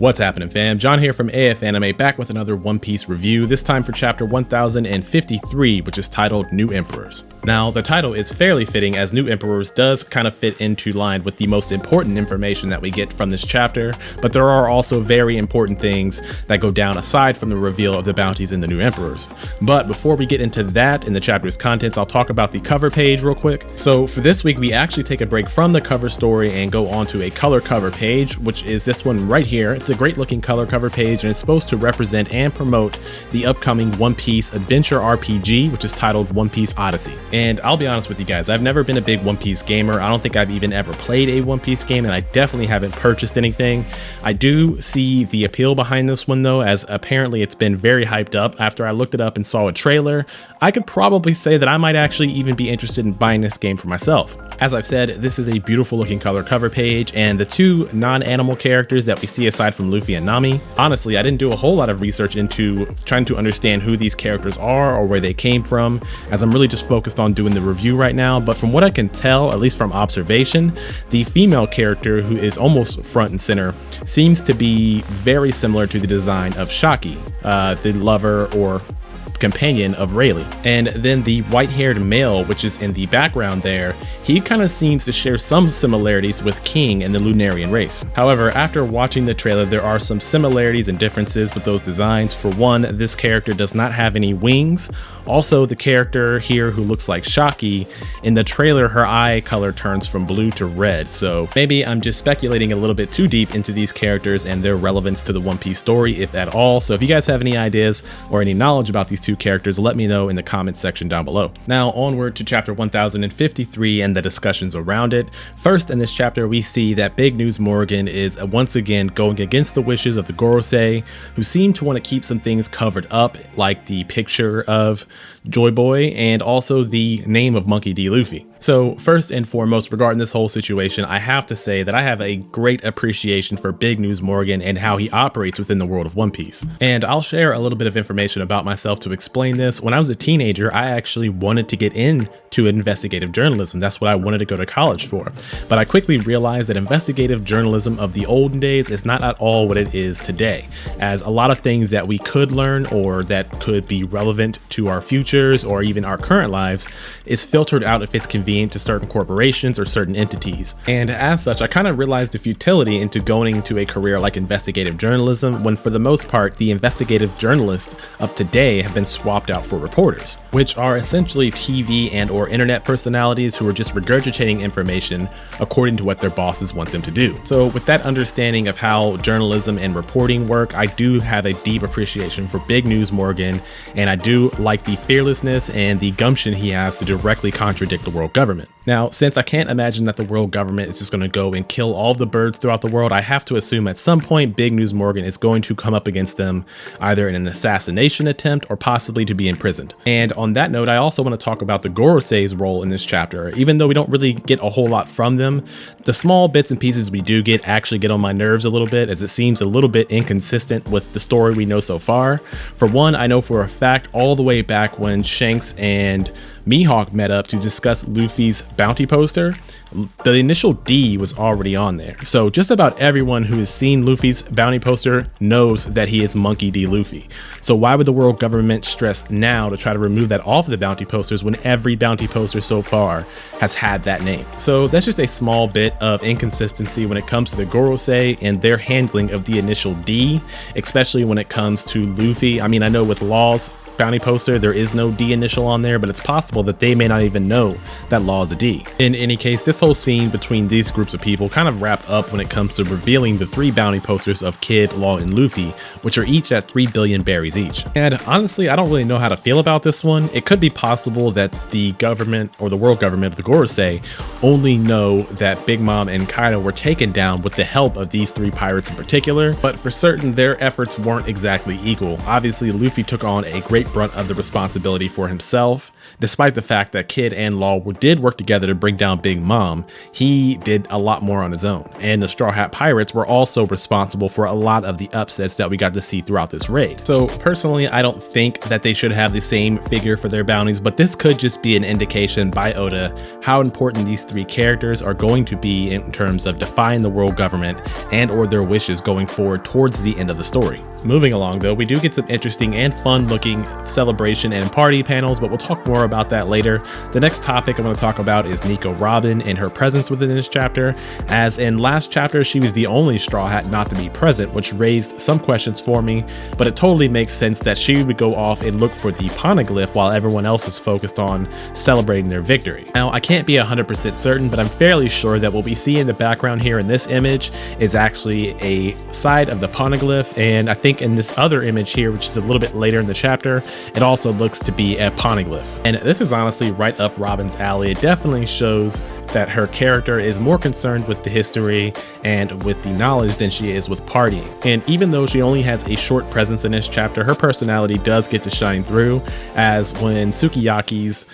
What's happening, fam? John here from AF Anime, back with another One Piece review, this time for chapter 1053, which is titled New Emperors. Now, the title is fairly fitting, as New Emperors does kind of fit into line with the most important information that we get from this chapter, but there are also very important things that go down aside from the reveal of the bounties in the New Emperors. But before we get into that and the chapter's contents, I'll talk about the cover page real quick. So for this week, we actually take a break from the cover story and go on to a color cover page, which is this one right here. It's a great looking color cover page, and it's supposed to represent and promote the upcoming One Piece adventure RPG, which is titled One Piece Odyssey. And I'll be honest with you guys, I've never been a big One Piece gamer. I don't think I've even ever played a One Piece game, and I definitely haven't purchased anything. I do see the appeal behind this one though, as apparently it's been very hyped up. After I looked it up and saw a trailer, I could probably say that I might actually even be interested in buying this game for myself. As I've said, this is a beautiful looking color cover page, and the two non-animal characters that we see aside from Luffy and Nami, honestly, I didn't do a whole lot of research into trying to understand who these characters are or where they came from, as I'm really just focused on doing the review right now. But from what I can tell, at least from observation, the female character, who is almost front and center, seems to be very similar to the design of Shaki, the lover or companion of Rayleigh. And then the white-haired male, which is in the background there, he kind of seems to share some similarities with King and the Lunarian race. However, after watching the trailer, there are some similarities and differences with those designs. For one, this character does not have any wings. Also, the character here who looks like Shaki, in the trailer, her eye color turns from blue to red. So maybe I'm just speculating a little bit too deep into these characters and their relevance to the One Piece story, if at all. So if you guys have any ideas or any knowledge about these two characters, let me know in the comments section down below. Now onward to chapter 1053 and the discussions around it. First, in this chapter, we see that Big News Morgan is once again going against the wishes of the Gorosei, who seem to want to keep some things covered up, like the picture of Joy Boy and also the name of Monkey D. Luffy. So first and foremost, regarding this whole situation, I have to say that I have a great appreciation for Big News Morgan and how he operates within the world of One Piece. And I'll share a little bit of information about myself to explain this. When I was a teenager, I actually wanted to get into investigative journalism. That's what I wanted to go to college for. But I quickly realized that investigative journalism of the olden days is not at all what it is today, as a lot of things that we could learn or that could be relevant to our futures or even our current lives is filtered out if it's convenient to certain corporations or certain entities. And as such, I kind of realized the futility into going to a career like investigative journalism, when for the most part, the investigative journalists of today have been swapped out for reporters, which are essentially TV and or internet personalities who are just regurgitating information according to what their bosses want them to do. So with that understanding of how journalism and reporting work, I do have a deep appreciation for Big News Morgan, and I do like the fearlessness and the gumption he has to directly contradict the world government. Now, since I can't imagine that the world government is just going to go and kill all the birds throughout the world, I have to assume at some point Big News Morgan is going to come up against them, either in an assassination attempt or possibly to be imprisoned. And on that note, I also want to talk about the Gorosei's role in this chapter. Even though we don't really get a whole lot from them, the small bits and pieces we do get actually get on my nerves a little bit, as it seems a little bit inconsistent with the story we know so far. For one, I know for a fact all the way back when Shanks and Mihawk met up to discuss Luffy's bounty poster, the initial D was already on there. So just about everyone who has seen Luffy's bounty poster knows that he is Monkey D. Luffy. So why would the world government stress now to try to remove that off of the bounty posters when every bounty poster so far has had that name? So that's just a small bit of inconsistency when it comes to the Gorosei and their handling of the initial D, especially when it comes to Luffy. I mean, I know with Law's bounty poster there is no D initial on there, but it's possible that they may not even know that Law is a D. In any case, this whole scene between these groups of people kind of wrap up when it comes to revealing the 3 bounty posters of Kid, Law, and Luffy, which are each at 3 billion berries each. And honestly, I don't really know how to feel about this one. It could be possible that the government or the world government of the Gorosei only know that Big Mom and Kaido were taken down with the help of these 3 pirates in particular, but for certain their efforts weren't exactly equal. Obviously, Luffy took on a great great brunt of the responsibility for himself. Despite the fact that Kid and Law did work together to bring down Big Mom, he did a lot more on his own. And the Straw Hat Pirates were also responsible for a lot of the upsets that we got to see throughout this raid. So personally, I don't think that they should have the same figure for their bounties, but this could just be an indication by Oda how important these three characters are going to be in terms of defying the world government and or their wishes going forward towards the end of the story. Moving along though, we do get some interesting and fun looking celebration and party panels, but we'll talk more about that later. The next topic I'm going to talk about is Nico Robin and her presence within this chapter, as in last chapter she was the only Straw Hat not to be present, which raised some questions for me, but it totally makes sense that she would go off and look for the poneglyph while everyone else is focused on celebrating their victory. Now I can't be 100% certain, but I'm fairly sure that what we see in the background here in this image is actually a side of the poneglyph, and I think in this other image here, which is a little bit later in the chapter, it also looks to be a poneglyph. And this is honestly right up Robin's alley. It definitely shows that her character is more concerned with the history and with the knowledge than she is with partying. And even though she only has a short presence in this chapter, her personality does get to shine through, as when Sukiyaki's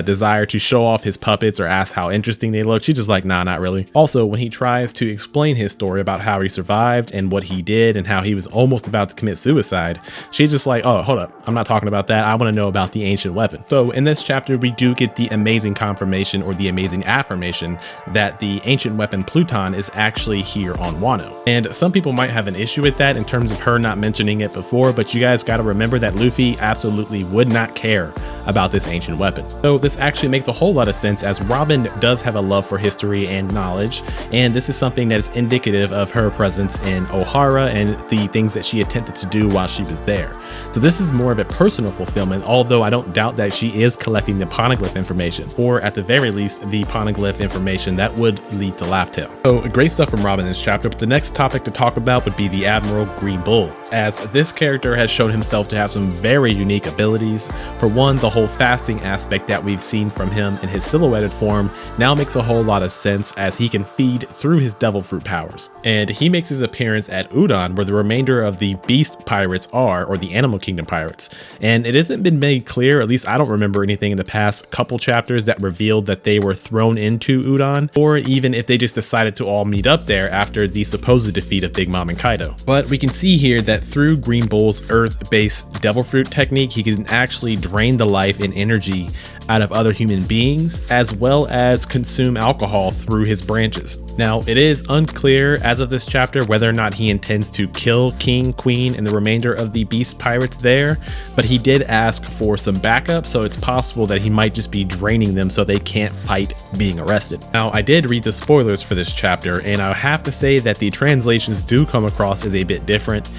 desire to show off his puppets or ask how interesting they look, she's just like, nah, not really. Also, when he tries to explain his story about how he survived and what he did and how he was almost about to commit suicide, she's just like, oh, hold up, I'm not talking about that. I want to know about the ancient weapon. So in this chapter, we do get the amazing confirmation or the amazing affirmation that the ancient weapon Pluton is actually here on Wano. And some people might have an issue with that in terms of her not mentioning it before, but you guys got to remember that Luffy absolutely would not care about this ancient weapon. So this actually makes a whole lot of sense, as Robin does have a love for history and knowledge, and this is something that is indicative of her presence in Ohara and the things that she attempted to do while she was there. So this is more of a personal fulfillment, although I don't doubt that she is collecting the poneglyph information, or at the very least the poneglyph information that would lead to Laugh-Tale. So great stuff from Robin in this chapter, but the next topic to talk about would be the Admiral Green Bull, as this character has shown himself to have some very unique abilities. For one, the whole fasting aspect that we've seen from him in his silhouetted form now makes a whole lot of sense, as he can feed through his devil fruit powers. And he makes his appearance at Udon, where the remainder of the beast pirates are, or the Animal Kingdom pirates. And it hasn't been made clear, at least I don't remember anything in the past couple chapters that revealed that they were thrown into Udon, or even if they just decided to all meet up there after the supposed defeat of Big Mom and Kaido. But we can see here that through Green Bull's earth-based devil fruit technique, he can actually drain the life and energy out of other human beings, as well as consume alcohol through his branches. Now, it is unclear as of this chapter whether or not he intends to kill King, Queen, and the remainder of the beast pirates there, but he did ask for some backup, so it's possible that he might just be draining them so they can't fight being arrested. Now, I did read the spoilers for this chapter, and I have to say that the translations do come across as a bit different,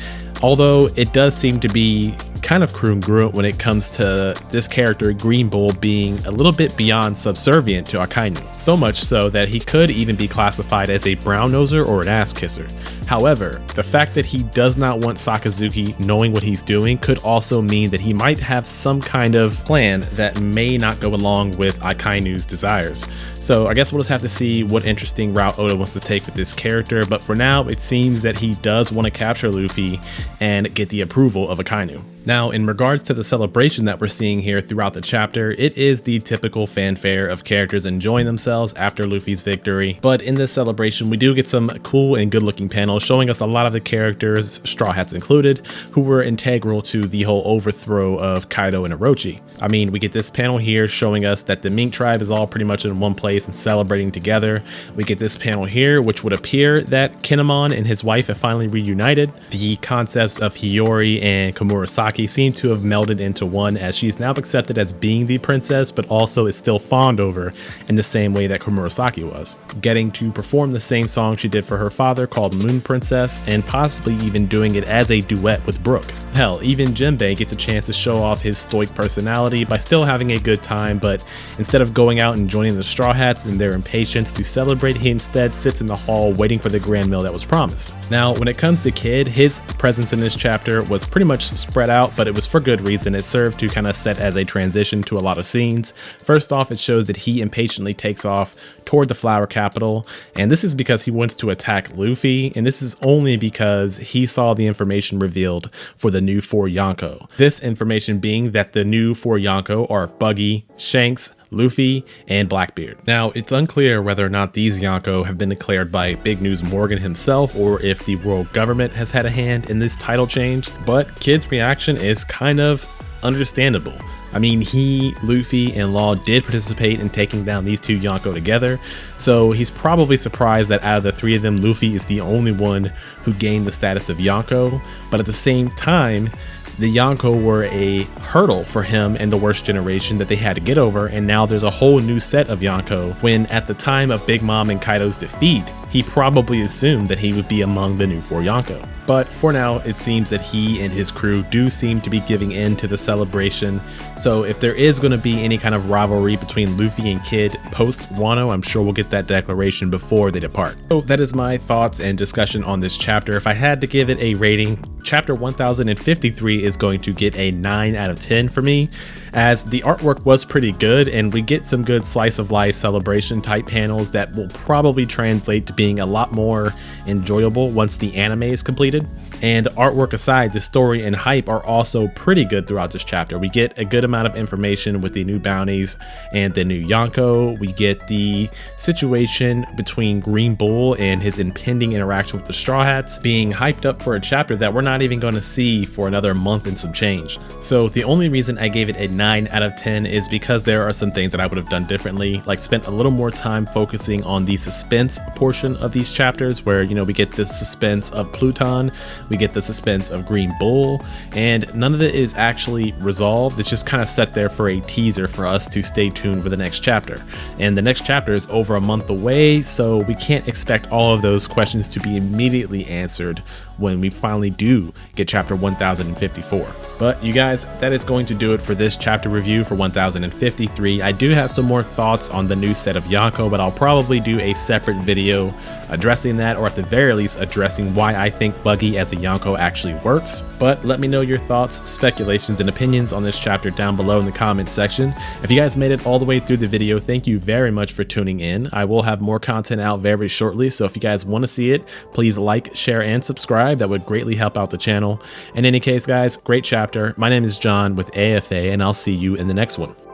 although it does seem to be kind of congruent when it comes to this character Green Bull being a little bit beyond subservient to Akainu, so much so that he could even be classified as a brown noser or an ass kisser. However, the fact that he does not want Sakazuki knowing what he's doing could also mean that he might have some kind of plan that may not go along with Akainu's desires. So I guess we'll just have to see what interesting route Oda wants to take with this character, but for now it seems that he does want to capture Luffy and get the approval of Akainu. Now, in regards to the celebration that we're seeing here throughout the chapter, it is the typical fanfare of characters enjoying themselves after Luffy's victory. But in this celebration, we do get some cool and good looking panels showing us a lot of the characters, Straw Hats included, who were integral to the whole overthrow of Kaido and Orochi. I mean, we get this panel here showing us that the Mink tribe is all pretty much in one place and celebrating together. We get this panel here, which would appear that Kinemon and his wife have finally reunited. The concepts of Hiyori and Komurasaki seem to have melded into one, as she's now accepted as being the princess, but also is still fawned over in the same way that Komurasaki was, getting to perform the same song she did for her father called Moon Princess, and possibly even doing it as a duet with Brook. Hell, even Jinbei gets a chance to show off his stoic personality by still having a good time, but instead of going out and joining the Straw Hats in their impatience to celebrate, he instead sits in the hall waiting for the grand meal that was promised. Now, when it comes to Kid, his presence in this chapter was pretty much spread out, but it was for good reason. It served to kind of set as a transition to a lot of scenes. First off, it shows that he impatiently takes off toward the flower capital, and this is because he wants to attack Luffy, and this this is only because he saw the information revealed for the new 4 Yonko. This information being that the new 4 Yonko are Buggy, Shanks, Luffy, and Blackbeard. Now, it's unclear whether or not these Yonko have been declared by Big News Morgan himself or if the world government has had a hand in this title change, but Kid's reaction is kind of understandable. I mean, he, Luffy, and Law did participate in taking down these 2 Yonko together, so he's probably surprised that out of the 3 of them, Luffy is the only one who gained the status of Yonko, but at the same time, the Yonko were a hurdle for him and the worst generation that they had to get over, and now there's a whole new set of Yonko, when at the time of Big Mom and Kaido's defeat, he probably assumed that he would be among the new 4 Yonko. But for now, it seems that he and his crew do seem to be giving in to the celebration, so if there is going to be any kind of rivalry between Luffy and Kid post Wano, I'm sure we'll get that declaration before they depart. So that is my thoughts and discussion on this chapter. If I had to give it a rating, chapter 1053 is going to get a 9 out of 10 for me, as the artwork was pretty good and we get some good slice of life celebration type panels that will probably translate to being a lot more enjoyable once the anime is completed. And artwork aside, the story and hype are also pretty good throughout this chapter. We get a good amount of information with the new bounties and the new Yonko. We get the situation between Green Bull and his impending interaction with the Straw Hats being hyped up for a chapter that we're not even going to see for another month and some change. So the only reason I gave it a 9 out of 10 is because there are some things that I would have done differently, like spent a little more time focusing on the suspense portion of these chapters where, you know, we get the suspense of Pluton, we get the suspense of Green Bull, and none of it is actually resolved. It's just kind of set there for a teaser for us to stay tuned for the next chapter. And the next chapter is over a month away, so we can't expect all of those questions to be immediately answered when we finally do get chapter 1054. But you guys, that is going to do it for this chapter review for 1053. I do have some more thoughts on the new set of Yonko, but I'll probably do a separate video addressing that, or at the very least addressing why I think Buggy as a Yonko actually works. But let me know your thoughts, speculations, and opinions on this chapter down below in the comments section. If you guys made it all the way through the video, thank you very much for tuning in. I will have more content out very shortly, so if you guys want to see it, please like, share, and subscribe. That would greatly help out the channel. In any case, guys, great chapter. My name is John with AFA, and I'll see you in the next one.